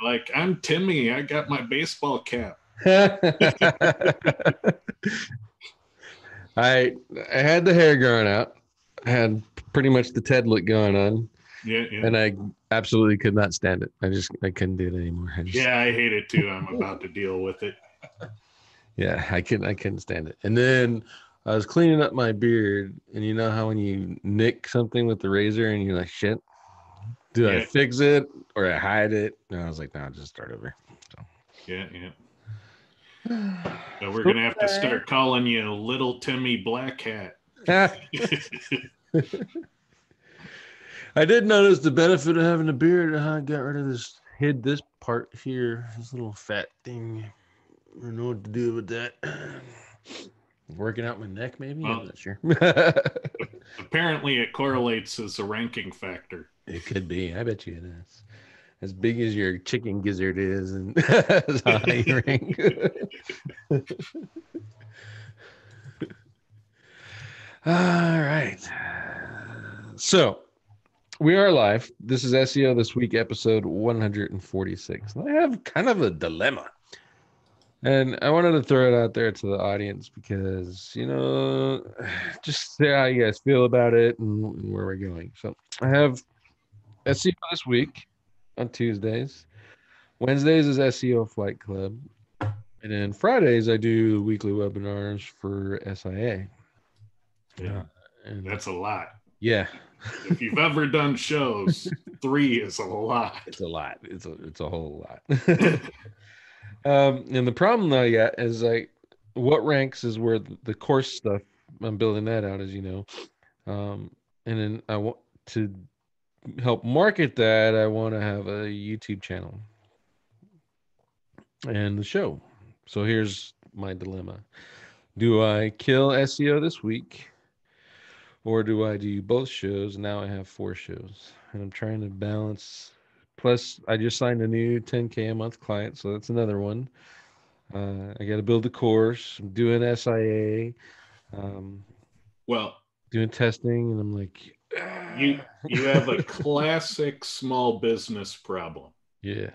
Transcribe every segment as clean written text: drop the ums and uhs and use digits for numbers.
Like, I'm Timmy. I got my baseball cap. I had the hair growing out. I had pretty much the Ted look going on, Yeah, yeah. and I absolutely could not stand it. I couldn't do it anymore. Yeah, I hate it too. I'm about to deal with it. Yeah, I couldn't stand it. And then I was cleaning up my beard, and you know how when you nick something with the razor and you're like, shit, do I Yeah, fix it or I hide it? And I was like, no, I'll just start over. yeah, yeah. So. So we're gonna have to start calling you Little Timmy Black Hat. I did notice the benefit of having a beard. I got rid of hid this part here, this little fat thing. I don't know what to do with that. Working out my neck, maybe? I'm Well, not sure. apparently it correlates as a ranking factor. It could be. I bet you it is. As big as your chicken gizzard is, and as high you rank. All right. So we are live. This is SEO This Week, episode 146. And I have kind of a dilemma. And I wanted to throw it out there to the audience because, just see how you guys feel about it and where we're going. So I have SEO This Week on Tuesdays. Wednesdays is SEO Flight Club. And then Fridays, I do weekly webinars for SIA. Yeah, And that's a lot. Yeah. If you've ever done shows, 3 is a lot. It's a lot. It's a whole lot. And the problem that I got is like what ranks is where the course stuff I'm building that out, as you know. And then I want to help market that. I want to have a YouTube channel and the show. So here's my dilemma. Do I kill SEO this week? Or do I do both shows? Now I have 4 shows. And I'm trying to balance. Plus, I just signed a new 10K a month client. So that's another one. I got to build the course. I'm doing SIA. Well, doing testing. And I'm like, you have a classic small business problem. Yeah.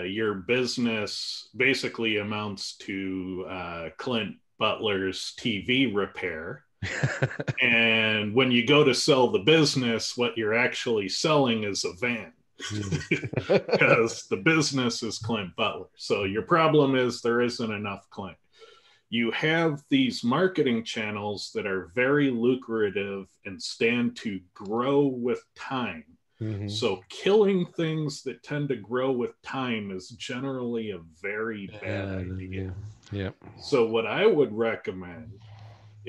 Your business basically amounts to Clint Butler's TV repair. And when you go to sell the business, what you're actually selling is a van. Because the business is Clint Butler. So your problem is there isn't enough Clint. You have these marketing channels that are very lucrative and stand to grow with time. Mm-hmm. So killing things that tend to grow with time is generally a very bad idea. Yeah. So what I would recommend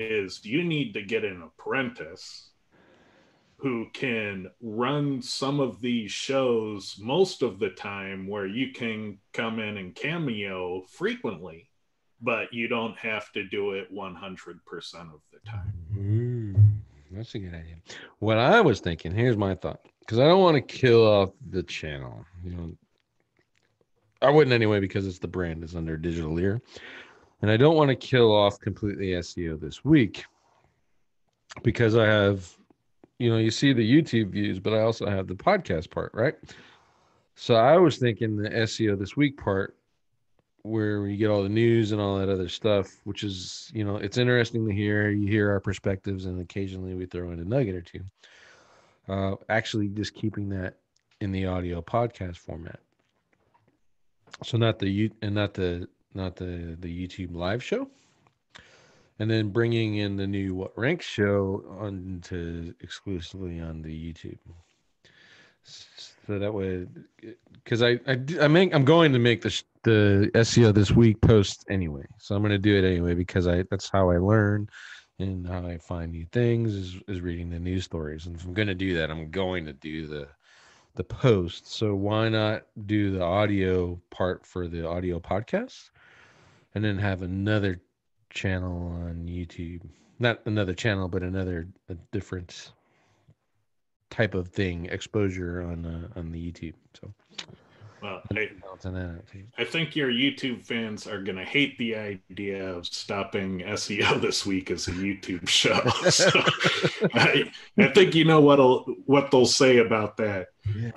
is you need to get an apprentice who can run some of these shows most of the time, where you can come in and cameo frequently, but you don't have to do it 100% of the time. That's a good idea. What I was thinking, here's my thought, because I don't want to kill off the channel. I wouldn't anyway, because it's the brand is under Digital Ear. And I don't want to kill off completely SEO this week, because I have, you see the YouTube views, but I also have the podcast part, right? So I was thinking the SEO this week part, where you get all the news and all that other stuff, which is, it's interesting to hear. You hear our perspectives, and occasionally we throw in a nugget or two. Actually, just keeping that in the audio podcast format. So not the YouTube live show, and then bringing in the new What Ranks show onto exclusively on the YouTube. So that way, because I'm going to make the SEO this week post anyway. So I'm going to do it anyway, because that's how I learn and how I find new things is reading the news stories. And if I'm going to do that, I'm going to do the post. So why not do the audio part for the audio podcast, and then have another channel on YouTube? Not another channel, but a different type of thing, exposure on the YouTube. So Well, Balancing that out too. I think your YouTube fans are going to hate the idea of stopping SEO this week as a YouTube show. So I think you know what they'll say about that. Yeah.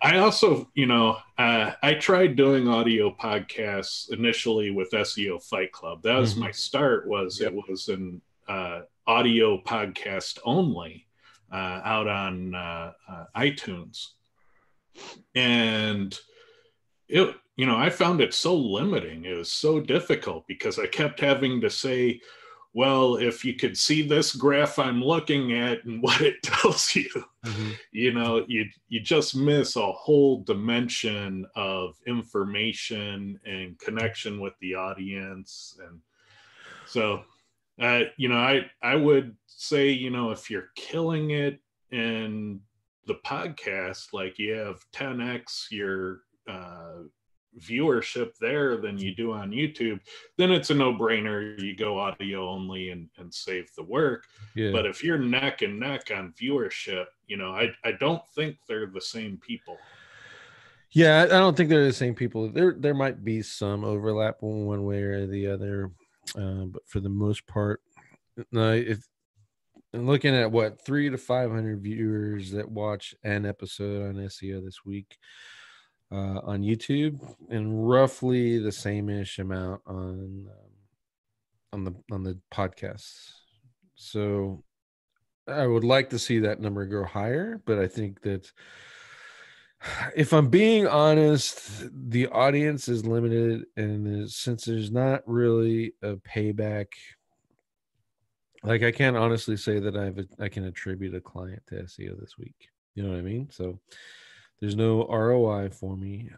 I also, I tried doing audio podcasts initially with SEO Fight Club. That was my start. It was an audio podcast only out on iTunes, and I found it so limiting. It was so difficult because I kept having to say, well, if you could see this graph I'm looking at and what it tells you, you just miss a whole dimension of information and connection with the audience. And so, I would say, if you're killing it in the podcast, like you have 10x your viewership there than you do on YouTube, then it's a no-brainer. You go audio only and save the work. Yeah. But if you're neck and neck on viewership, I don't think they're the same people. Yeah, I don't think they're the same people. There might be some overlap one way or the other, but for the most part, no. If I'm looking at 300 to 500 viewers that watch an episode on SEO this week on YouTube, and roughly the same-ish amount on the podcasts. So I would like to see that number go higher, but I think that, if I'm being honest, the audience is limited, and since there's not really a payback, like I can't honestly say that I can attribute a client to SEO this week. You know what I mean? So there's no ROI for me.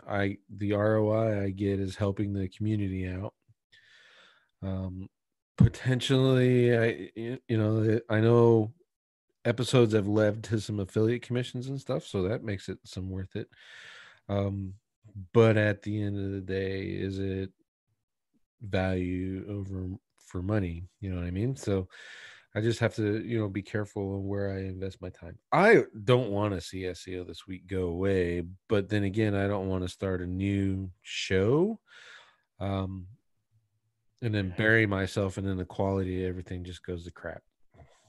The ROI I get is helping the community out. Potentially, I know episodes have led to some affiliate commissions and stuff, so that makes it some worth it. But at the end of the day, is it value over for money? You know what I mean? So I just have to, be careful of where I invest my time. I don't want to see SEO this week go away, but then again, I don't want to start a new show, and then bury myself, and then the quality of everything just goes to crap.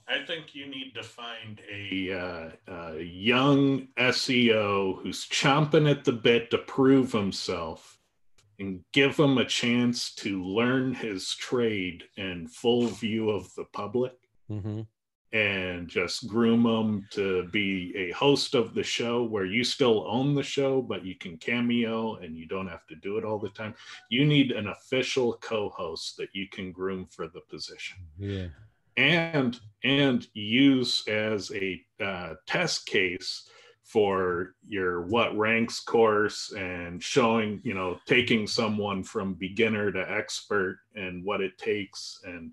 I think you need to find a young SEO who's chomping at the bit to prove himself, and give him a chance to learn his trade in full view of the public, and just groom him to be a host of the show where you still own the show, but you can cameo and you don't have to do it all the time. You need an official co-host that you can groom for the position. Yeah. And use as a test case for your What Ranks course, and showing, taking someone from beginner to expert and what it takes. And,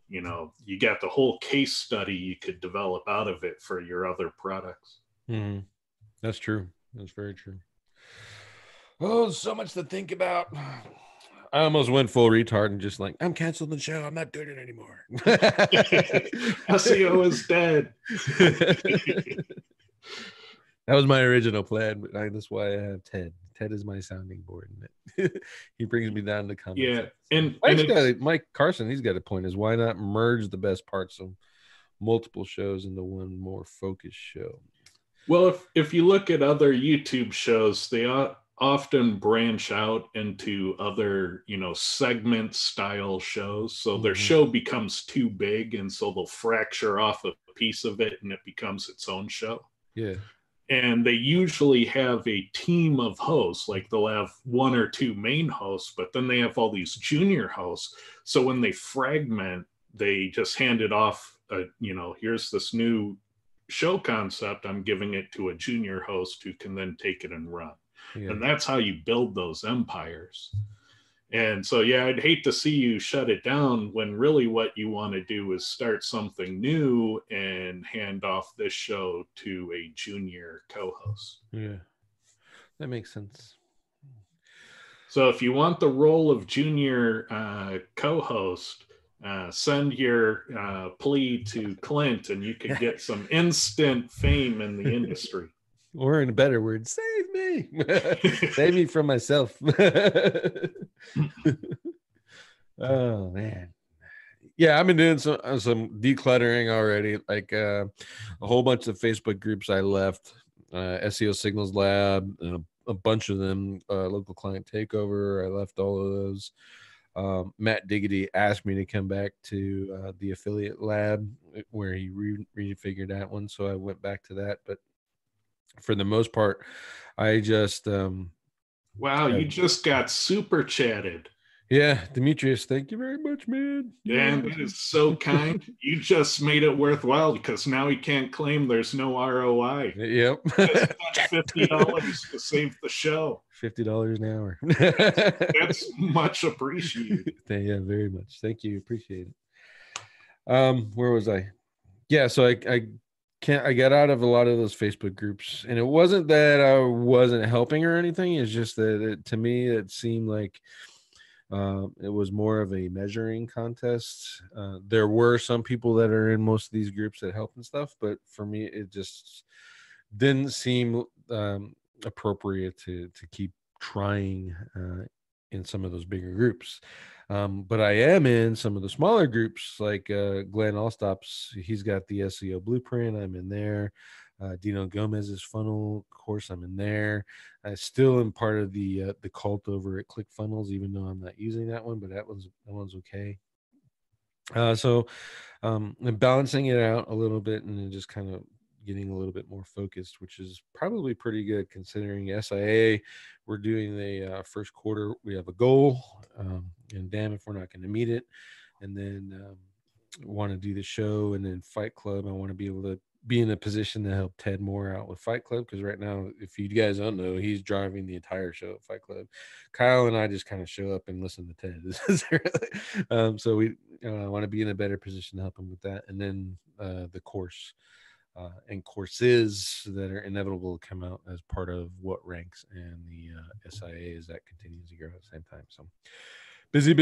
you got the whole case study you could develop out of it for your other products. That's true. That's very true. Oh, so much to think about. I almost went full retard and just I'm canceling the show. I'm not doing it anymore. SEO is dead. That was my original plan, but that's why I have Ted. Ted is my sounding board. He brings me down to comments. Yeah, and Mike Carson, he's got a point. Is why not merge the best parts of multiple shows into one more focused show? Well, if you look at other YouTube shows, they often branch out into other, segment style shows. So their show becomes too big, and so they'll fracture off a piece of it and it becomes its own show. Yeah. And they usually have a team of hosts, like they'll have one or two main hosts, but then they have all these junior hosts. So when they fragment, they just hand it off, here's this new show concept. I'm giving it to a junior host who can then take it and run. Yeah. And that's how you build those empires. And so, yeah, I'd hate to see you shut it down when really what you want to do is start something new and hand off this show to a junior co-host. Yeah, that makes sense. So if you want the role of junior co-host, send your plea to Clint, and you can get some instant fame in the industry. Or in a better word, save me. Save me from myself. Oh man. Yeah, I've been doing some decluttering already. Like a whole bunch of Facebook groups I left, SEO Signals Lab, and a bunch of them, local client takeover. I left all of those. Matt Diggity asked me to come back to the affiliate lab where he refigured that one, so I went back to that. But for the most part, I just Wow, you just got super chatted. yeah, Demetrius, thank you very much, man. You're Dan, that awesome. is so kind. You just made it worthwhile because now he can't claim there's no ROI. Yep. Just spent $50 to save the show. $50 an hour. That's much appreciated. Yeah, very much. Thank you. Appreciate it. Where was I? Yeah, so I got out of a lot of those Facebook groups, and it wasn't that I wasn't helping or anything. It's just that to me it seemed like it was more of a measuring contest. There were some people that are in most of these groups that help and stuff, but for me, it just didn't seem appropriate to keep trying in some of those bigger groups. But I am in some of the smaller groups, like Glenn Allstops. He's got the SEO blueprint. I'm in there. Dino Gomez's funnel course, I'm in there. I still am part of the cult over at ClickFunnels, even though I'm not using that one, but that one's okay. So I'm balancing it out a little bit and then just kind of getting a little bit more focused, which is probably pretty good considering SIA. We're doing the first quarter. We have a goal, and damn if we're not going to meet it. And then want to do the show, and then Fight Club. I want to be able to be in a position to help Ted more out with Fight Club, because right now, if you guys don't know, he's driving the entire show at Fight Club. Kyle and I just kind of show up and listen to Ted. So we want to be in a better position to help him with that, and then the course and courses that are inevitable to come out as part of What Ranks and the SIA as that continues to grow at the same time. So busy.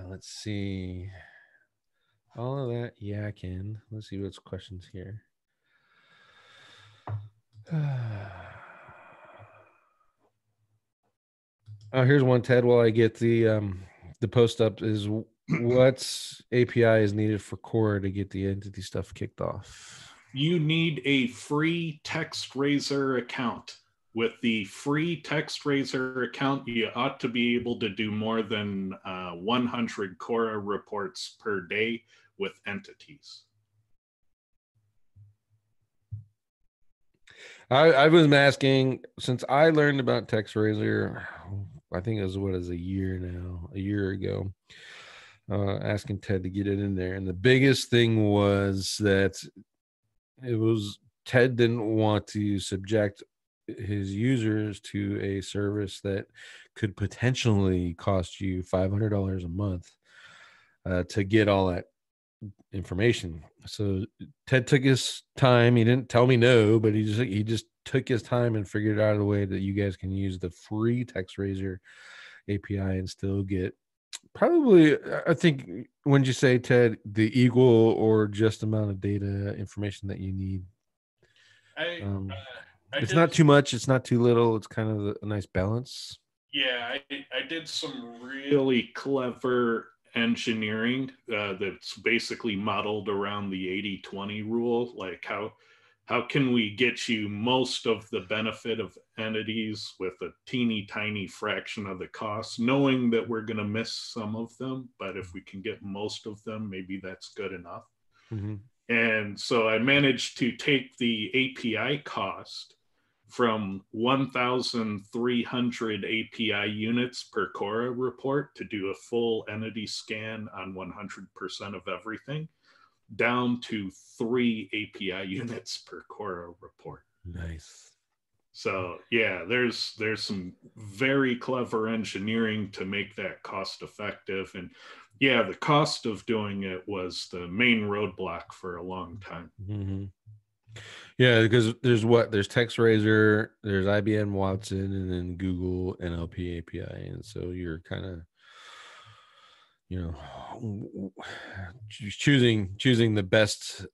Let's see. All of that yakking. Let's see what's questions here. Here's one, Ted. While I get the post up, is what API is needed for Core to get the entity stuff kicked off? You need a free TextRaiser account. With the free TextRaiser account, you ought to be able to do more than 100 Cora reports per day with entities. I was masking since I learned about TextRaiser. I think it was a year ago. Asking Ted to get it in there, and the biggest thing was that Ted didn't want to subject his users to a service that could potentially cost you $500 a month to get all that information. So Ted took his time. He didn't tell me no, but he just took his time and figured out a way that you guys can use the free TextRaiser API and still get probably, I think, when you say, Ted, the equal or just amount of data information that you need. It's not too much, it's not too little. It's kind of a nice balance. Yeah, I did some really clever engineering that's basically modeled around the 80-20 rule. Like how can we get you most of the benefit of entities with a teeny tiny fraction of the cost, knowing that we're going to miss some of them, but if we can get most of them, maybe that's good enough. Mm-hmm. And so I managed to take the API cost from 1,300 API units per Cora report to do a full entity scan on 100% of everything, down to 3 API units per Cora report. Nice. So yeah, there's some very clever engineering to make that cost effective. And yeah, the cost of doing it was the main roadblock for a long time. Mm-hmm. Yeah, because there's TextRaiser, there's IBM Watson, and then Google NLP API, and so you're kind of, choosing the best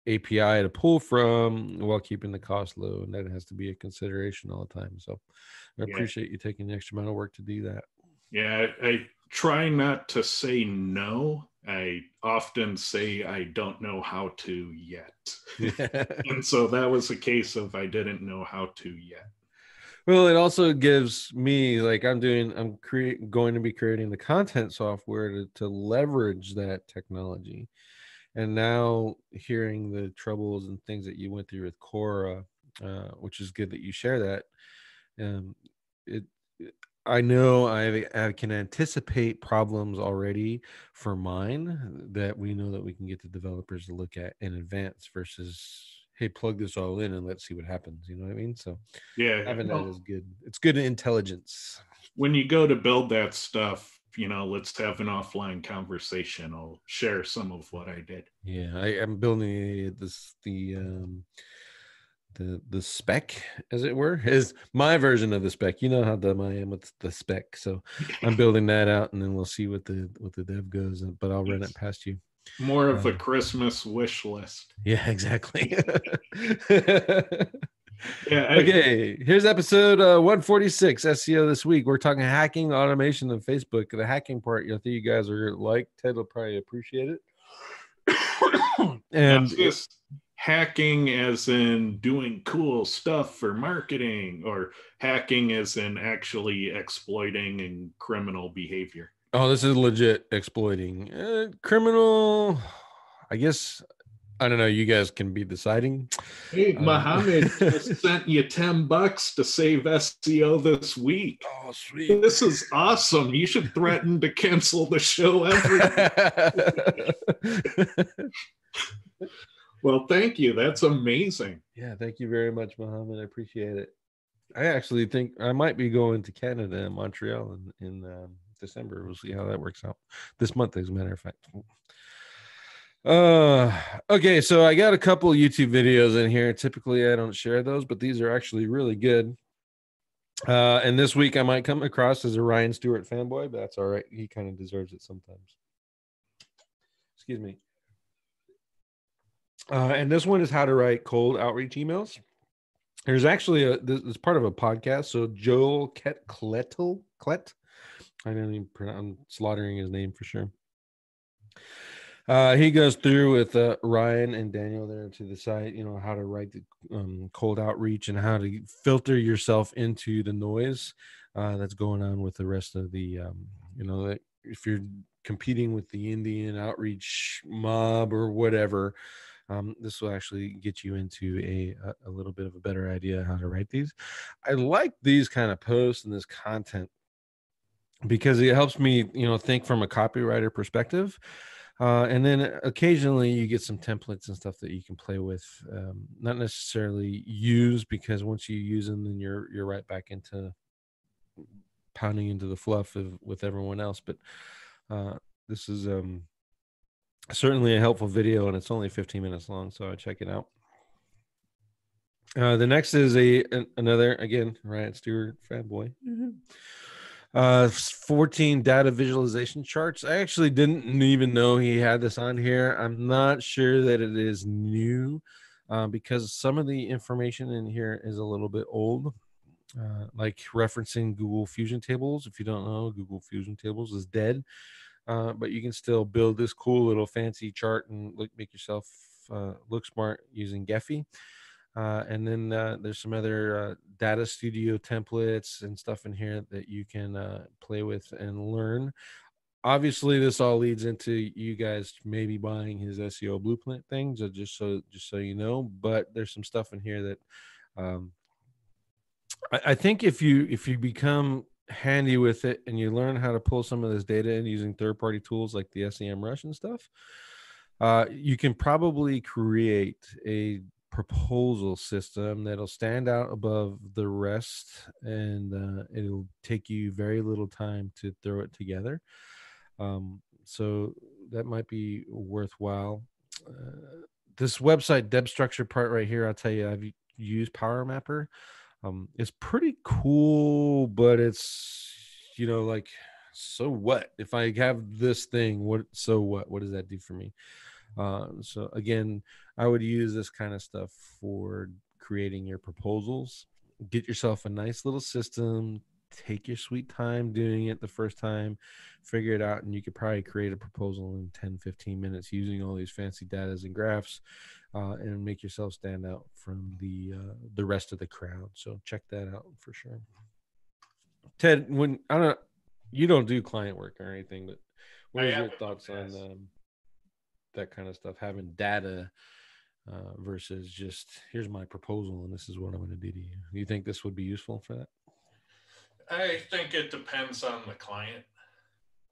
API to pull from while keeping the cost low, and that has to be a consideration all the time. So I Yeah. appreciate you taking the extra amount of work to do that. Yeah, I try not to say no. I often say I don't know how to yet. Yeah. And so that was a case of I didn't know how to yet. Well, it also gives me, like, I'm going to be creating the content software to leverage that technology. And now hearing the troubles and things that you went through with Cora, which is good that you share that. Um, it, I know I can anticipate problems already for mine that we know that we can get the developers to look at in advance versus, hey, plug this all in and let's see what happens. You know what I mean? So Yeah. having that Well, is good. It's good intelligence. when you go to build that stuff, let's have an offline conversation. I'll share some of what I did. Yeah, I'm building the spec, as it were, is my version of the spec. You know how dumb I am with the spec, so I'm building that out, and then we'll see what the dev goes. But I'll run it It's past you. more of a Christmas wish list. Yeah, exactly. Yeah, Okay, here's episode 146 SEO this week. We're talking hacking, automation, and Facebook. The hacking part, I think you guys are like Ted will probably appreciate it. now And is this hacking as in doing cool stuff for marketing, or hacking as in actually exploiting and criminal behavior? oh, this is legit exploiting criminal. I guess I don't know. You guys can be deciding. Hey, Mohammed just sent you $10 to save SEO this week. Oh, sweet. This is awesome. You should threaten to cancel the show every Well, thank you. That's amazing. Yeah, thank you very much, Mohammed. I appreciate it. I actually think I might be going to Canada and Montreal in December. We'll see how that works out. This month, as a matter of fact. Okay, so I got a couple YouTube videos in here. Typically, I don't share those, but these are actually really good. And this week I might come across as a Ryan Stewart fanboy, but that's all right. He kind of deserves it sometimes. Excuse me. And this one is how to write cold outreach emails. There's actually this is part of a podcast. So Joel Klett. I don't even pronounce, I'm slaughtering his name for sure. He goes through with Ryan and Daniel there to the site, how to write the cold outreach and how to filter yourself into the noise that's going on with the rest of the, if you're competing with the Indian outreach mob or whatever, this will actually get you into a little bit of a better idea how to write these. I like these kind of posts and this content because it helps me, think from a copywriter perspective. And then occasionally you get some templates and stuff that you can play with, not necessarily use, because once you use them, then you're right back into pounding into the fluff with everyone else. But this is certainly a helpful video, and it's only 15 minutes long, so I check it out. The next is another, again, Ryan Stewart fanboy. 14 data visualization charts. I actually didn't even know he had this on here. I'm not sure that it is new because some of the information in here is a little bit old, like referencing Google Fusion Tables. If you don't know, Google Fusion Tables is dead, but you can still build this cool little fancy chart and make yourself look smart using Gephi. And then there's some other data studio templates and stuff in here that you can play with and learn. Obviously, this all leads into you guys maybe buying his SEO blueprint things, just so you know. But there's some stuff in here that I think if you become handy with it and you learn how to pull some of this data in using third-party tools like the SEMrush and stuff, you can probably create a proposal system that'll stand out above the rest, and it'll take you very little time to throw it together. So that might be worthwhile. This website deb structure part right here, I'll tell you, I've used Power Mapper. It's pretty cool, but it's like, so what if I have this thing? What does that do for me? So again, I would use this kind of stuff for creating your proposals. Get yourself a nice little system. Take your sweet time doing it the first time, figure it out, and you could probably create a proposal in 10-15 minutes using all these fancy data and graphs, and make yourself stand out from the rest of the crowd. So check that out for sure. Ted, you don't do client work or anything, but what is your thoughts on that kind of stuff, having data versus just here's my proposal and this is what I'm going to do to you? Do you think this would be useful for that? I think it depends on the client.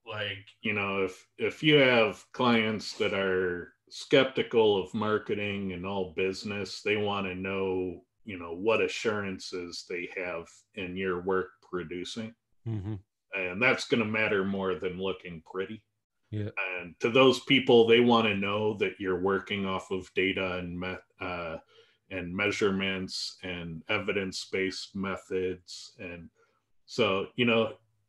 Like, if you have clients that are skeptical of marketing and all business, they want to know, what assurances they have in your work producing. Mm-hmm. And that's going to matter more than looking pretty. Yeah. And to those people, they want to know that you're working off of data and measurements and evidence-based methods. And so,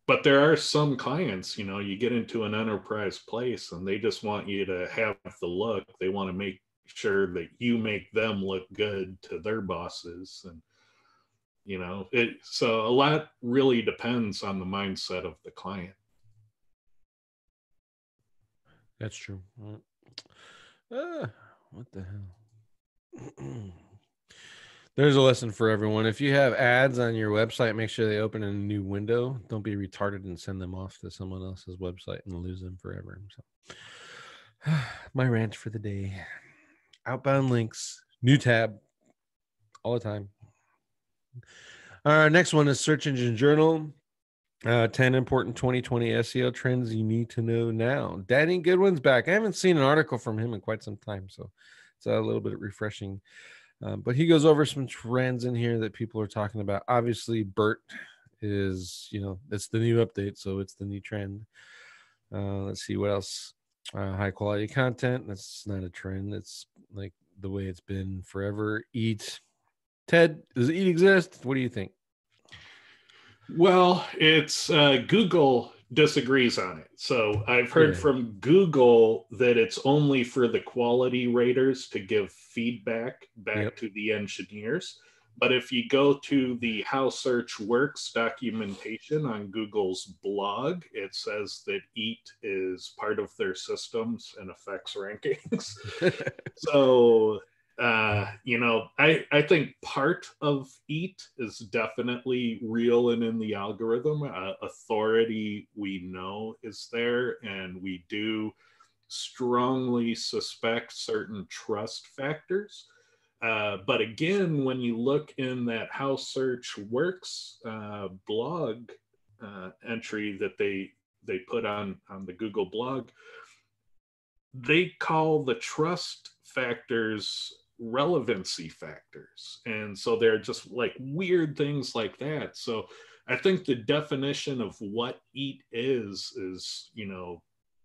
but there are some clients, you get into an enterprise place and they just want you to have the look. They want to make sure that you make them look good to their bosses. And, so a lot really depends on the mindset of the client. That's true. What the hell? There's a lesson for everyone. If you have ads on your website, make sure they open in a new window. Don't be retarded and send them off to someone else's website and lose them forever. So, my rant for the day. Outbound links, new tab, all the time. Our next one is Search Engine Journal. 10 important 2020 SEO trends you need to know now. Danny Goodwin's back. I haven't seen an article from him in quite some time, so it's a little bit refreshing. But he goes over some trends in here that people are talking about. Obviously, BERT is, it's the new update, so it's the new trend. Let's see what else. High quality content. That's not a trend. It's like the way it's been forever. EAT. Ted, does EAT exist? What do you think? Well, it's Google disagrees on it. So I've heard from Google that it's only for the quality raters to give feedback back to the engineers. But if you go to the How Search Works documentation on Google's blog, it says that EAT is part of their systems and affects rankings. So I think part of EAT is definitely real and in the algorithm. Authority, we know, is there, and we do strongly suspect certain trust factors. But again, when you look in that How Search Works blog entry that they put on the Google blog, they call the trust factors relevancy factors. And so they're just like weird things like that. So I think the definition of what EAT is,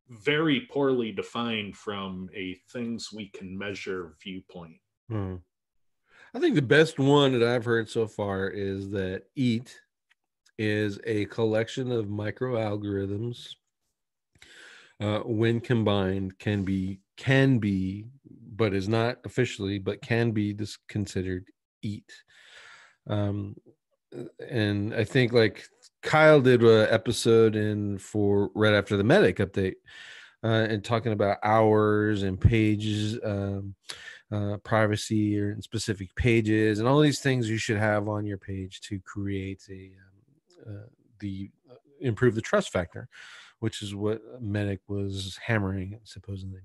very poorly defined from a things we can measure viewpoint. I think the best one that I've heard so far is that EAT is a collection of microalgorithms. When combined, can be, but is not officially, but can be considered EAT. And I think like Kyle did an episode for right after the Medic update, and talking about hours and pages, privacy or specific pages, and all these things you should have on your page to create improve the trust factor, which is what Medic was hammering supposedly.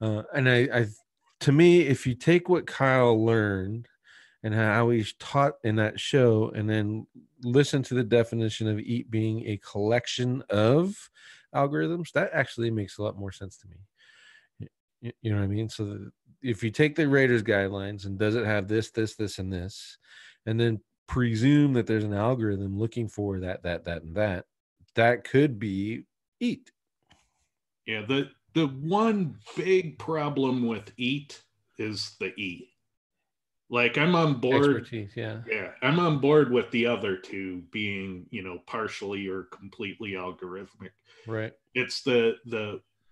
And I, to me, if you take what Kyle learned and how he's taught in that show, and then listen to the definition of EAT being a collection of algorithms, that actually makes a lot more sense to me. You know what I mean? So if you take the Raiders guidelines and does it have this, and this, and then presume that there's an algorithm looking for that, and that could be EAT. Yeah, the one big problem with EAT is the E. Like, I'm on board. Expertise, yeah, I'm on board with the other two being, partially or completely algorithmic. Right. It's the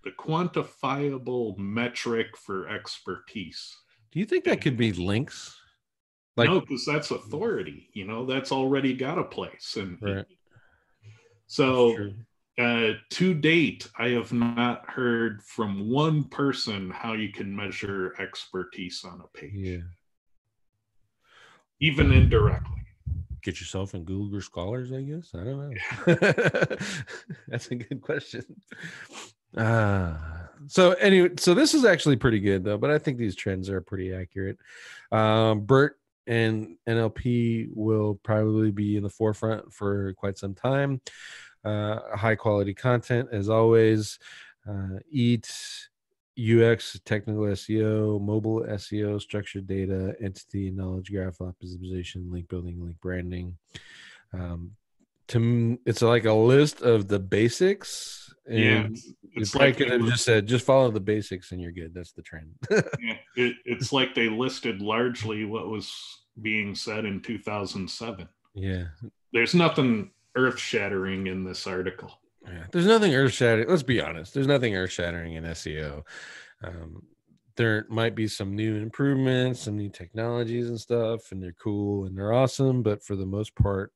the quantifiable metric for expertise. Do you think that could be links? Like, no, because that's authority. That's already got a place. And right. That's so true. to date, I have not heard from one person how you can measure expertise on a page. Yeah. Even indirectly. Get yourself in Google Scholars, I guess. I don't know. That's a good question. So anyway, so this is actually pretty good though, but I think these trends are pretty accurate. BERT and NLP will probably be in the forefront for quite some time. High quality content as always. EAT, UX, technical SEO, mobile SEO, structured data, entity, knowledge graph optimization, link building, link branding. It's like a list of the basics, and you probably could have just said, just follow the basics and you're good. That's the trend. Yeah, it's like they listed largely what was being said in 2007. Yeah. There's nothing earth-shattering in this article. Yeah, there's nothing earth-shattering. Let's be honest. There's nothing earth-shattering in SEO. There might be some new improvements, some new technologies and stuff, and they're cool and they're awesome. But for the most part,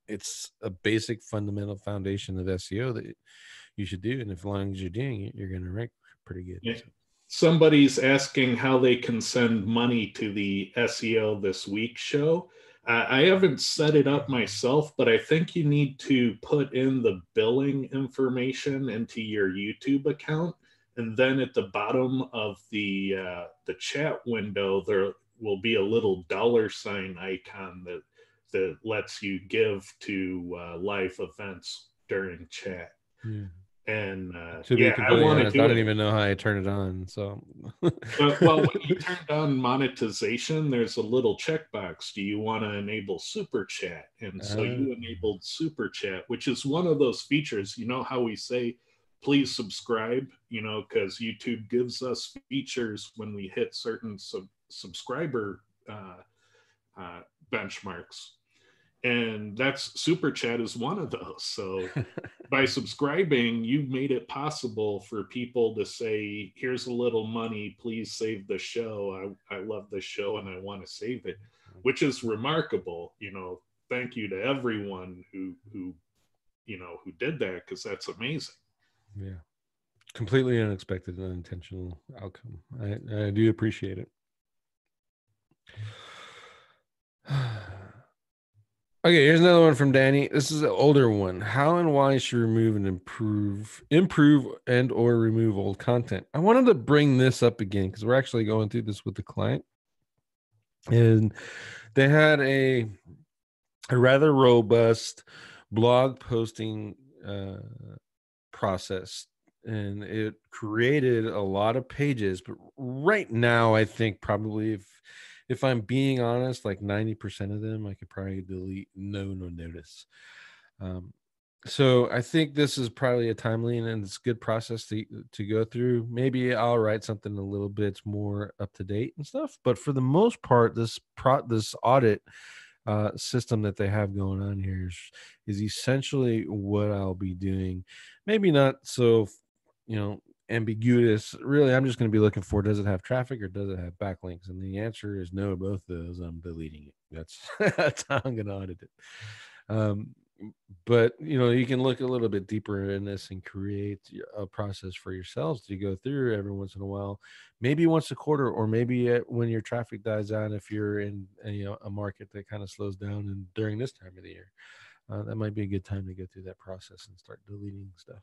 it's a basic fundamental foundation of SEO that you should do. And as long as you're doing it, you're going to rank pretty good. Yeah. Somebody's asking how they can send money to the SEO This Week show. I haven't set it up myself, but I think you need to put in the billing information into your YouTube account. And then at the bottom of the chat window, there will be a little $sign icon that lets you give to live events during chat. Yeah. And to be completely honest, I don't even know how I turn it on. So, well, when you turn on monetization, there's a little checkbox. Do you want to enable super chat? And so you enabled super chat, which is one of those features. You know how we say, please subscribe, because YouTube gives us features when we hit certain subscriber benchmarks. And that's super chat is one of those. So by subscribing, you've made it possible for people to say, here's a little money, please save the show. I love the show and I want to save it, which is remarkable. Thank you to everyone who did that, because that's amazing. Yeah. Completely unexpected and unintentional outcome. I do appreciate it. Okay, here's another one from Danny. This is an older one. How and why should remove and improve and or remove old content? I wanted to bring this up again because we're actually going through this with the client. And they had a rather robust blog posting process, and it created a lot of pages. But right now, I think probably if I'm being honest, like 90% of them, I could probably delete no notice. So I think this is probably a timely and it's a good process to go through. Maybe I'll write something a little bit more up to date and stuff. But for the most part, this audit system that they have going on here is essentially what I'll be doing. Maybe not so, ambiguous. Really, I'm just going to be looking for, does it have traffic or does it have backlinks? And the answer is no, both of those. I'm deleting it. That's how I'm going to audit it. But you can look a little bit deeper in this and create a process for yourselves to go through every once in a while, maybe once a quarter, or maybe when your traffic dies down, if you're in a market that kind of slows down, and during this time of the year, that might be a good time to go through that process and start deleting stuff.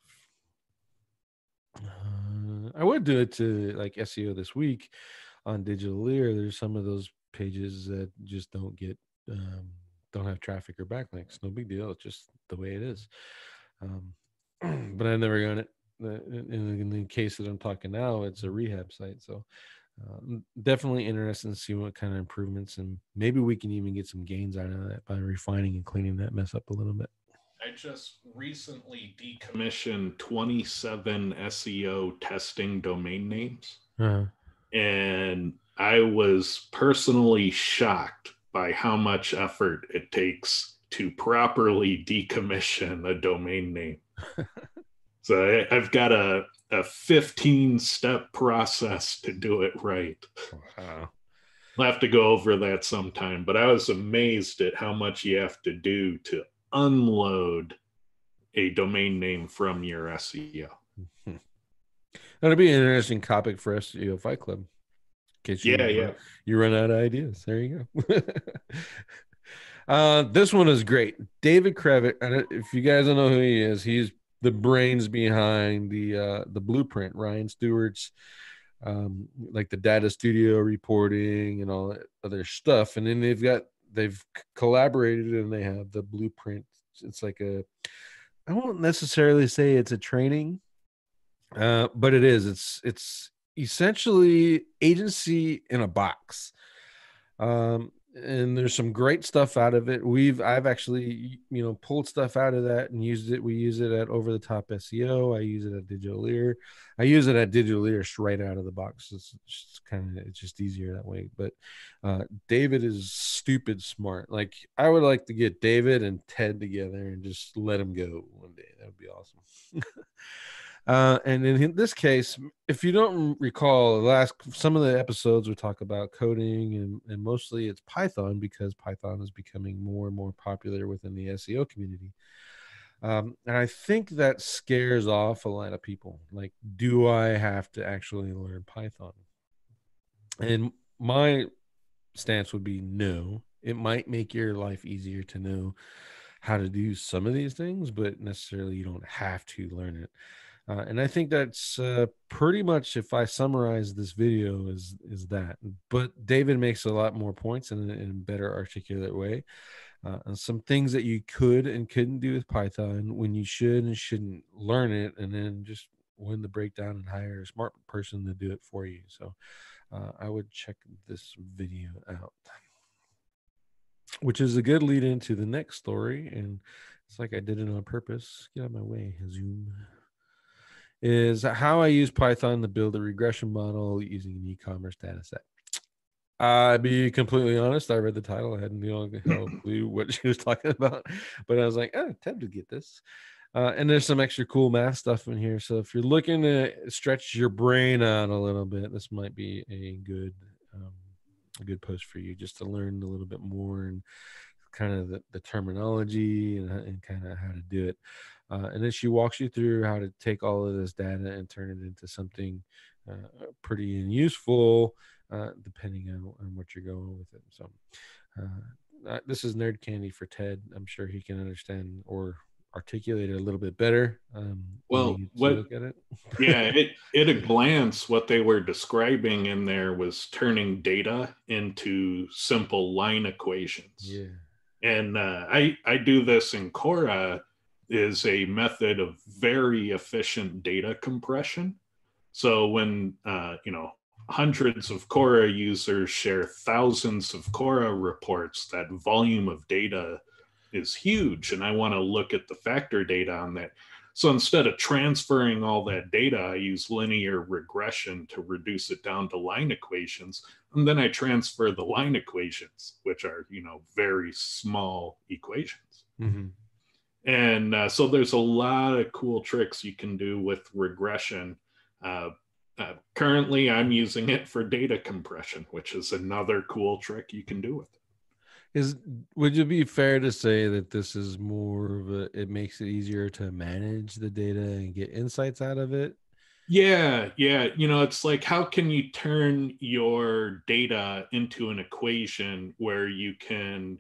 I would do it to like SEO This Week on Digital Lear. There's some of those pages that just don't get don't have traffic or backlinks. No big deal. It's just the way it is. But I've never done it. In the case that I'm talking now, it's a rehab site. So definitely interested to see what kind of improvements, and maybe we can even get some gains out of that by refining and cleaning that mess up a little bit. I just recently decommissioned 27 SEO testing domain names. And I was personally shocked by how much effort it takes to properly decommission a domain name. So I've got a 15-step process to do it right. Wow. We'll have to go over that sometime, but I was amazed at how much you have to do to unload a domain name from your SEO. That'll be an interesting topic for SEO Fight Club. In case Yeah, yeah. you run out of ideas. There you go. This one is great. David Krevitt. If you guys don't know who he is, he's the brains behind the Blueprint, Ryan Stewart's like the data studio reporting and all that other stuff. And then they've collaborated and they have the Blueprint. It's like I won't necessarily say it's a training, but it is. It's essentially agency in a box. And there's some great stuff out of it. I've actually pulled stuff out of that and used it. We use it at Over the Top SEO. I use it at Digital Ear. I use it at Digital Ear straight out of the box. It's just easier that way. But David is stupid smart. Like I would like to get David and Ted together and just let them go one day. That would be awesome. And in this case, if you don't recall, some of the episodes we talk about coding and mostly it's Python because Python is becoming more and more popular within the SEO community. And I think that scares off a lot of people. Like, do I have to actually learn Python? And my stance would be no. It might make your life easier to know how to do some of these things, but necessarily you don't have to learn it. And I think that's pretty much, if I summarize this video, is that. But David makes a lot more points in a better articulate way. And some things that you could and couldn't do with Python when you should and shouldn't learn it, and then just win the breakdown and hire a smart person to do it for you. So I would check this video out, which is a good lead into the next story. And it's like I did it on purpose. Get out of my way, Zoom. Is how I use Python to build a regression model using an e-commerce data set. I'll be completely honest. I read the title. I had no clue what she was talking about, but I was like, oh, time to get this. And there's some extra cool math stuff in here. So if you're looking to stretch your brain out a little bit, this might be a good post for you, just to learn a little bit more and kind of the terminology and kind of how to do it. And then she walks you through how to take all of this data and turn it into something pretty useful, depending on what you're going with it. So this is nerd candy for Ted. I'm sure he can understand or articulate it a little bit better when Well, he gets to what look at it. yeah, at a glance, what they were describing in there was turning data into simple line equations. Yeah. And I do this in Cora, is a method of very efficient data compression. So when hundreds of Cora users share thousands of Cora reports, that volume of data is huge, and I want to look at the factor data on that. So instead of transferring all that data, I use linear regression to reduce it down to line equations, and then I transfer the line equations, which are very small equations. Mm-hmm. And so there's a lot of cool tricks you can do with regression. Currently, I'm using it for data compression, which is another cool trick you can do with it. Would it be fair to say that this is more of it makes it easier to manage the data and get insights out of it? Yeah. It's like, how can you turn your data into an equation where you can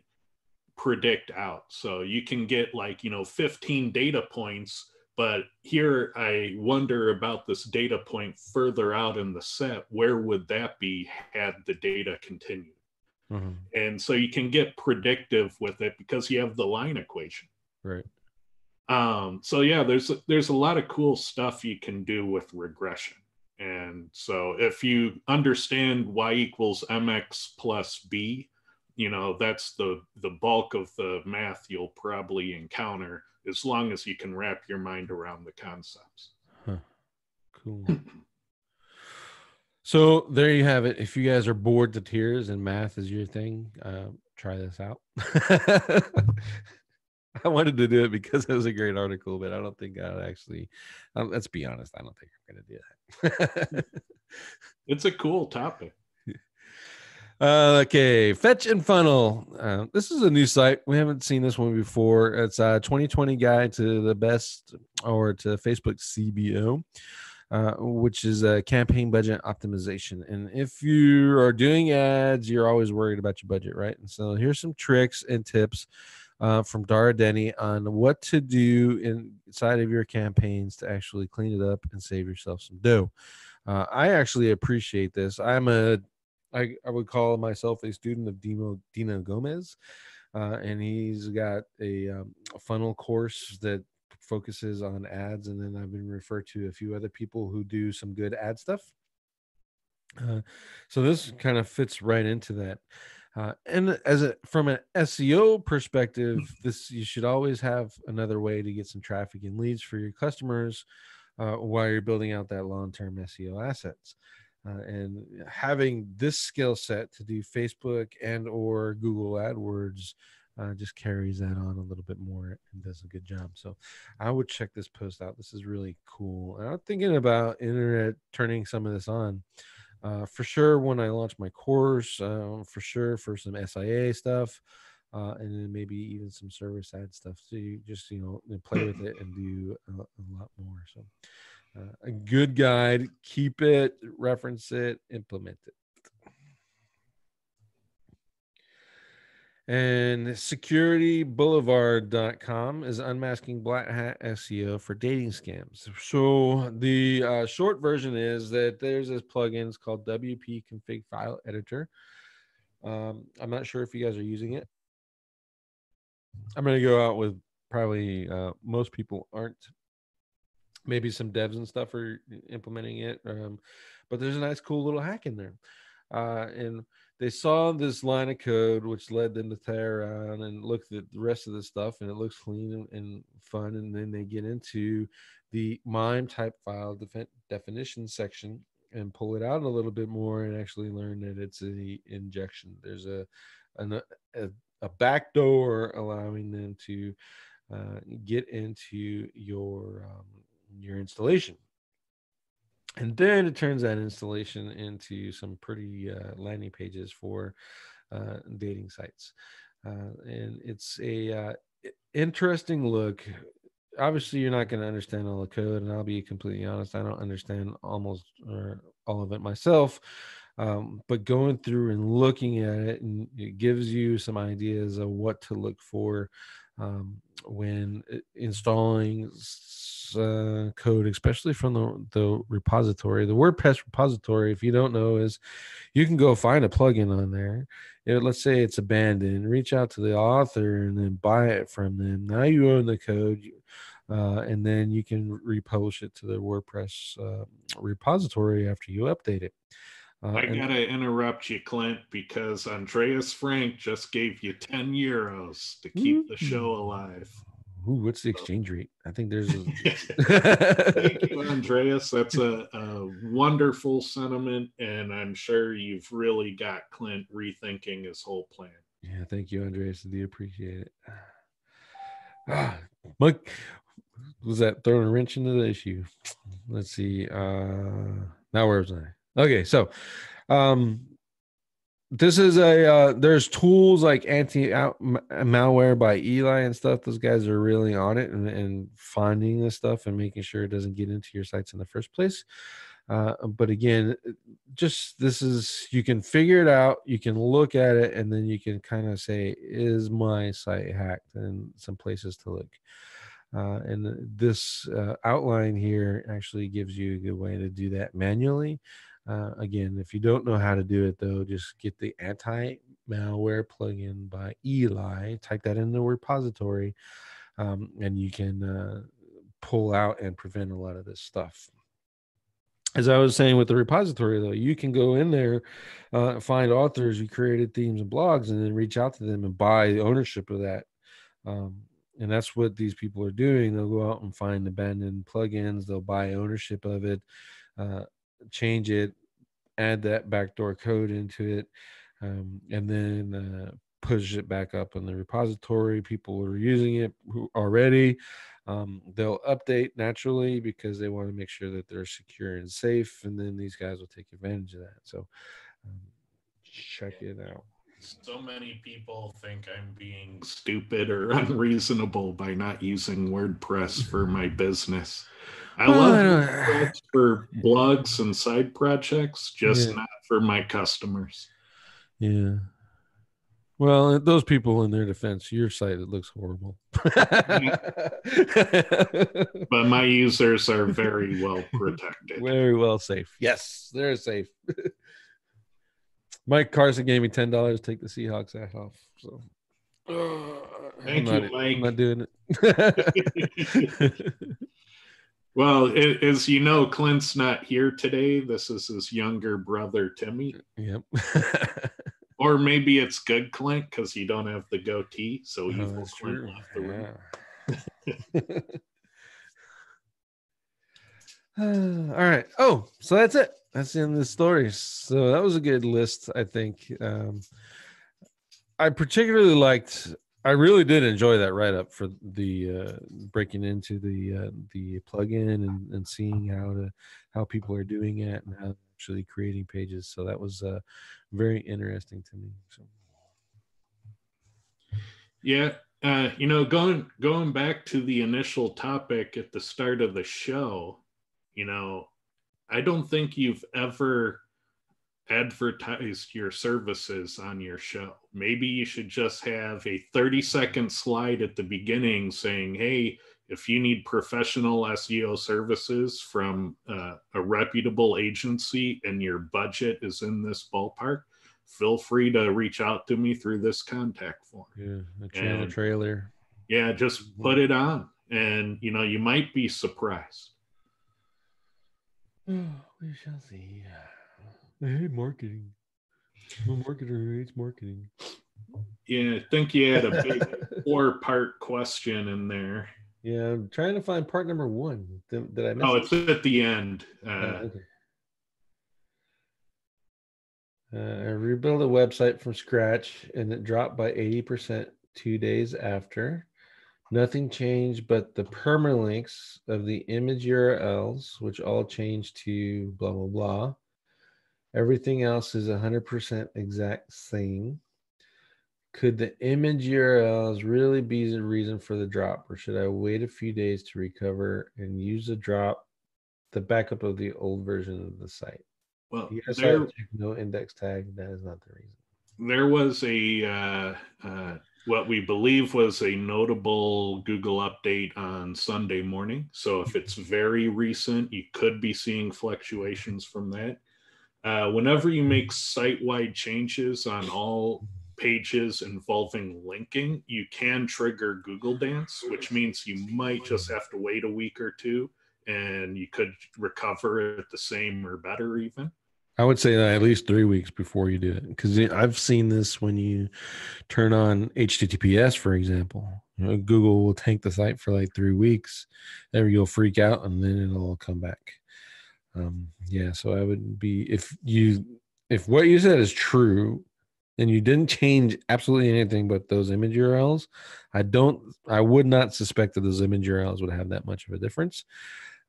predict out? So you can get 15 data points, but here I wonder about this data point further out in the set. Where would that be had the data continued? Mm-hmm. And so you can get predictive with it because you have the line equation. Right. So yeah, there's a lot of cool stuff you can do with regression. And so if you understand y equals mx plus b, that's the bulk of the math you'll probably encounter, as long as you can wrap your mind around the concepts. Huh. Cool. So there you have it. If you guys are bored to tears and math is your thing, try this out. I wanted to do it because it was a great article, but I don't think I'll actually. Let's be honest. I don't think I'm going to do that. It's a cool topic. Okay, Fetch and Funnel. This is a new site. We haven't seen this one before. It's a 2020 guide to the best, or to Facebook CBO, which is a campaign budget optimization. And if you are doing ads, you're always worried about your budget, right? And so here's some tricks and tips from Dara Denny on what to do inside of your campaigns to actually clean it up and save yourself some dough. I actually appreciate this. I would call myself a student of Dino Gomez, and he's got a funnel course that focuses on ads, and then I've been referred to a few other people who do some good ad stuff. So this kind of fits right into that. And from an SEO perspective, you should always have another way to get some traffic and leads for your customers while you're building out that long-term SEO assets. And having this skill set to do Facebook and or Google AdWords just carries that on a little bit more and does a good job. So I would check this post out. This is really cool. And I'm thinking about internet turning some of this on. For sure when I launch my course, for sure for some SIA stuff, and then maybe even some service ad stuff. So you just, play with it and do a lot more. So a good guide, keep it, reference it, implement it. And securityboulevard.com is unmasking black hat SEO for dating scams. So the short version is that there's this plugin. It's called WP Config File Editor. I'm not sure if you guys are using it. I'm going to go out with probably most people aren't. Maybe some devs and stuff are implementing it. But there's a nice, cool little hack in there. And they saw this line of code, which led them to play around and look at the rest of the stuff, and it looks clean and fun. And then they get into the MIME type file definition section and pull it out a little bit more and actually learn that it's the injection. There's a backdoor allowing them to get into your installation. And then it turns that installation into some pretty landing pages for dating sites. And it's a interesting look. Obviously, you're not going to understand all the code, and I'll be completely honest, I don't understand almost all of it myself. But going through and looking at it, and it gives you some ideas of what to look for when installing code, especially from the repository. The WordPress repository, if you don't know, is you can go find a plugin on there. Let's say it's abandoned, reach out to the author and then buy it from them. Now you own the code, and then you can republish it to the WordPress repository after you update it. I gotta interrupt you, Clint, because Andreas Frank just gave you 10 euros to keep the show alive. Ooh, what's the exchange rate? I think there's Thank you, Andreas. That's a wonderful sentiment, and I'm sure you've really got Clint rethinking his whole plan. Yeah, thank you, Andreas. I do appreciate it. Mike, was that throwing a wrench into the issue? Let's see. Now where was I? Okay, so this is there's tools like anti-malware by Eli and stuff. Those guys are really on it and finding this stuff and making sure it doesn't get into your sites in the first place. But again, you can figure it out, you can look at it, and then you can kind of say, is my site hacked? And some places to look. And this outline here actually gives you a good way to do that manually. Again, if you don't know how to do it, though, just get the anti-malware plugin by Eli, type that in the repository, and you can pull out and prevent a lot of this stuff. As I was saying with the repository, though, you can go in there, find authors who created themes and blogs, and then reach out to them and buy ownership of that. And that's what these people are doing. They'll go out and find abandoned plugins. They'll buy ownership of it, change it, add that backdoor code into it, and then push it back up in the repository. People are using it who already. They'll update naturally because they want to make sure that they're secure and safe, and then these guys will take advantage of that. So check it out. So many people think I'm being stupid or unreasonable by not using WordPress for my business. I Well, love I WordPress don't, for blogs and side projects, just yeah, not for my customers. yeah. Well, those people, in their defense, your site, it looks horrible. But my users are very well protected. Very well safe. Yes, they're safe. Mike Carson gave me $10 to take the Seahawks hat off. So Thank you, I'm not Mike. doing it. Well, as you know, Clint's not here today. This is his younger brother, Timmy. Yep. Or maybe it's good, Clint, because you don't have the goatee. So evil That's Clint true. left the room. All right. Oh, so that's it. That's the end of the story. So that was a good list, I think. I particularly liked. I really did enjoy that write up for the breaking into the plugin and seeing how people are doing it and how they're actually creating pages. So that was very interesting to me. So. Yeah, going back to the initial topic at the start of the show, I don't think you've ever advertised your services on your show. Maybe you should just have a 30-second slide at the beginning saying, hey, if you need professional SEO services from a reputable agency and your budget is in this ballpark, feel free to reach out to me through this contact form. Yeah, a channel and trailer. Yeah, just put it on, and you might be surprised. We shall see. I hate marketing. I'm a marketer who hates marketing. Yeah, I think you had a big 4-part question in there. Yeah, I'm trying to find part number 1. Did I miss Oh, it? it's at the end. Okay. I rebuilt a website from scratch and it dropped by 80% 2 days after. Nothing changed but the permalinks of the image URLs, which all changed to blah, blah, blah. Everything else is 100% exact same. Could the image URLs really be the reason for the drop, or should I wait a few days to recover and use the backup of the old version of the site? Well, Yes, I have checked no index tag. That is not the reason. there was what we believe was a notable Google update on Sunday morning. So if it's very recent, you could be seeing fluctuations from that. Whenever you make site-wide changes on all pages involving linking, you can trigger Google Dance, which means you might just have to wait a week or two and you could recover at the same or better even. I would say that at least 3 weeks before you do it, because I've seen this when you turn on HTTPS, for example. Google will tank the site for like 3 weeks, then you'll freak out, and then it'll come back. Yeah, so I would be if what you said is true, and you didn't change absolutely anything but those image URLs, I would not suspect that those image URLs would have that much of a difference.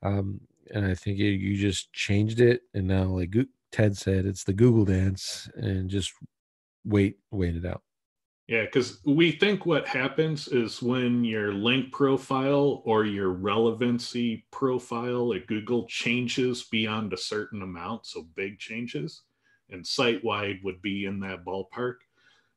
And I think you just changed it, and now, like Ted said, it's the Google dance, and just wait it out. Yeah, because we think what happens is when your link profile or your relevancy profile at Google changes beyond a certain amount, so big changes, and site-wide would be in that ballpark,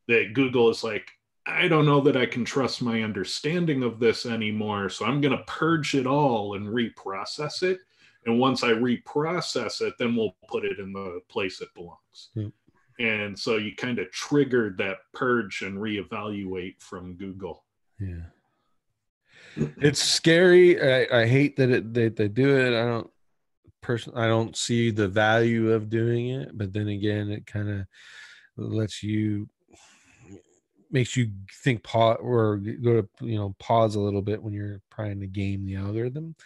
that Google is like, I don't know that I can trust my understanding of this anymore, so I'm going to purge it all and reprocess it. And once I reprocess it, then we'll put it in the place it belongs. Yep. And so you kind of triggered that purge and reevaluate from Google. Yeah. It's scary. I hate that they do it. I don't see the value of doing it, but then again, it kind of makes you think pause a little bit when you're trying to game the algorithm.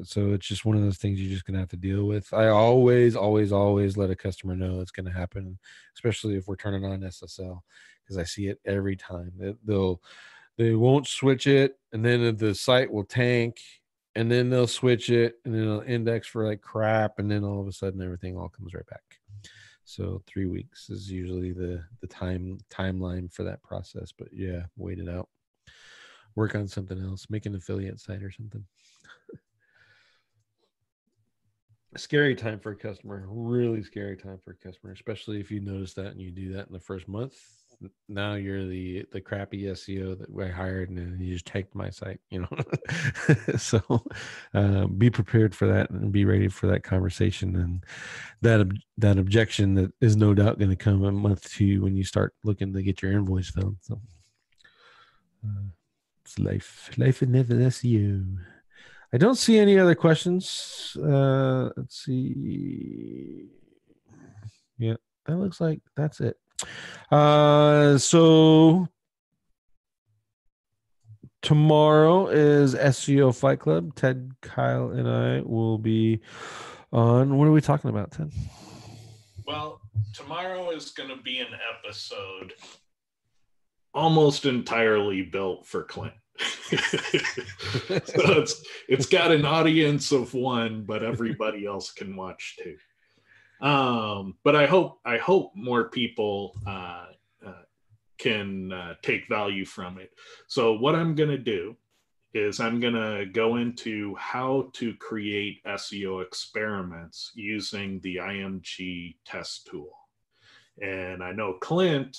So it's just one of those things you're just gonna have to deal with. I always let a customer know it's gonna happen, especially if we're turning on SSL, because I see it every time. They won't switch it, and then the site will tank, and then they'll switch it, and then it'll index for like crap, and then all of a sudden everything all comes right back. So 3 weeks is usually the timeline for that process. But yeah, wait it out. Work on something else, make an affiliate site or something. Scary time for a customer, really scary time for a customer, especially if you notice that and you do that in the first month. Now you're the crappy SEO that I hired, and then you just tanked my site, you know. So be prepared for that and be ready for that conversation and that objection that is no doubt going to come a month to you when you start looking to get your invoice filled. So it's life in SEO. I don't see any other questions. Let's see. Yeah, that looks like that's it. So tomorrow is SEO Fight Club. Ted, Kyle, and I will be on. What are we talking about, Ted? Well, tomorrow is going to be an episode almost entirely built for Clint. So it's got an audience of one, but everybody else can watch too. But I hope more people can take value from it. So what I'm going to do is I'm going to go into how to create SEO experiments using the IMG test tool. And I know Clint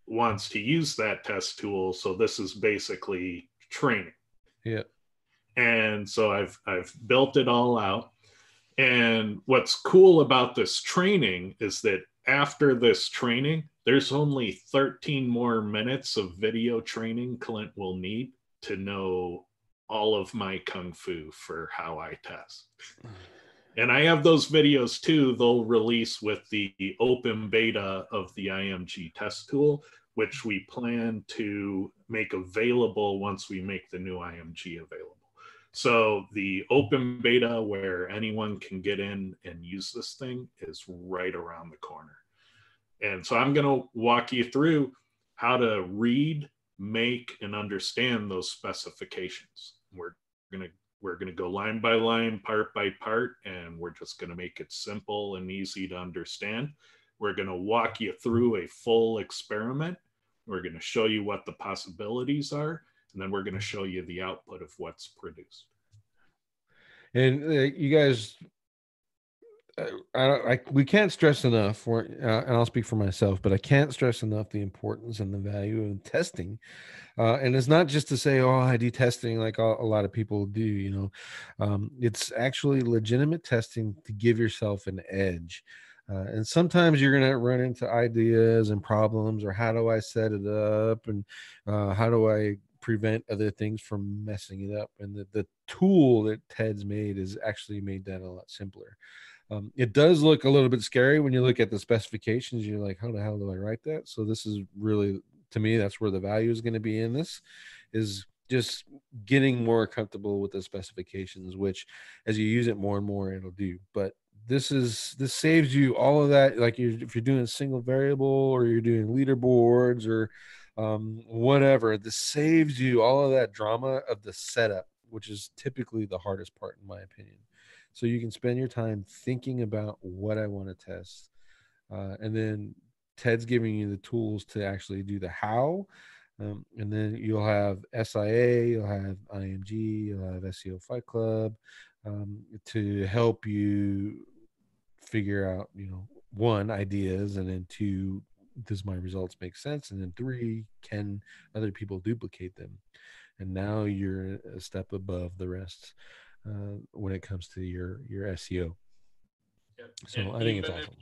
wants to use that test tool, so this is basically training. Yeah. And so I've built it all out. And what's cool about this training is that after this training, there's only 13 more minutes of video training Clint will need to know all of my kung fu for how I test. And I have those videos too. They'll release with the open beta of the IMG test tool, which we plan to make available once we make the new IMG available. So the open beta where anyone can get in and use this thing is right around the corner. And so I'm going to walk you through how to read, make, and understand those specifications. We're going to go line by line, part by part, and we're just going to make it simple and easy to understand. We're going to walk you through a full experiment. We're going to show you what the possibilities are, and then we're going to show you the output of what's produced. And you guys, we can't stress enough, and I'll speak for myself, but I can't stress enough the importance and the value of testing. And it's not just to say, oh, I do testing like a lot of people do, you know. It's actually legitimate testing to give yourself an edge. And sometimes you're going to run into ideas and problems, or how do I set it up, and how do I prevent other things from messing it up. And the tool that Ted's made is actually made that a lot simpler. It does look a little bit scary when you look at the specifications. You're like, how the hell do I write that? So this is really, to me, that's where the value is going to be in this, is just getting more comfortable with the specifications, which as you use it more and more, it'll do. But this saves you all of that. Like if you're doing a single variable, or you're doing leaderboards, or whatever, this saves you all of that drama of the setup, which is typically the hardest part, in my opinion. So you can spend your time thinking about what I want to test. And then Ted's giving you the tools to actually do the how. And then you'll have SIA, you'll have IMG, you'll have SEO Fight Club to help you figure out, you know, one, ideas, and then two, does my results make sense? And then three, can other people duplicate them? And now you're a step above the rest when it comes to your SEO. Yep. So And I think it's awesome.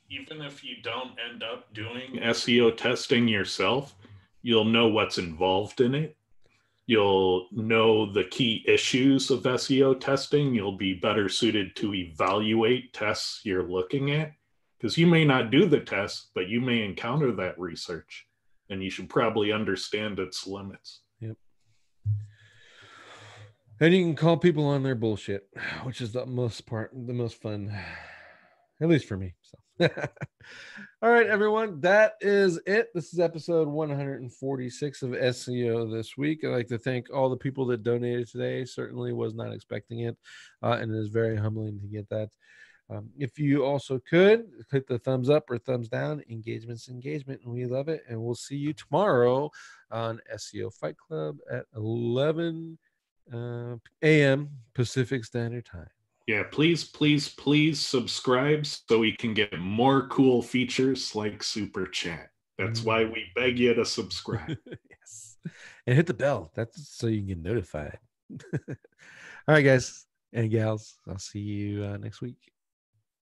Even if you don't end up doing SEO testing yourself, you'll know what's involved in it. You'll know the key issues of SEO testing. You'll be better suited to evaluate tests you're looking at, because you may not do the test, but you may encounter that research, and you should probably understand its limits. Yep. And you can call people on their bullshit, which is the most fun, at least for me. So All right, everyone. That is it. This is episode 146 of SEO this week. I'd like to thank all the people that donated today. Certainly was not expecting it, and it is very humbling to get that. If you also could hit the thumbs up or thumbs down, engagement's engagement, and we love it. And we'll see you tomorrow on SEO Fight Club at 11 a.m. Pacific Standard Time. Yeah, please subscribe so we can get more cool features like Super Chat. That's why we beg you to subscribe. Yes. And hit the bell. That's so you can get notified. All right, guys and gals. I'll see you next week.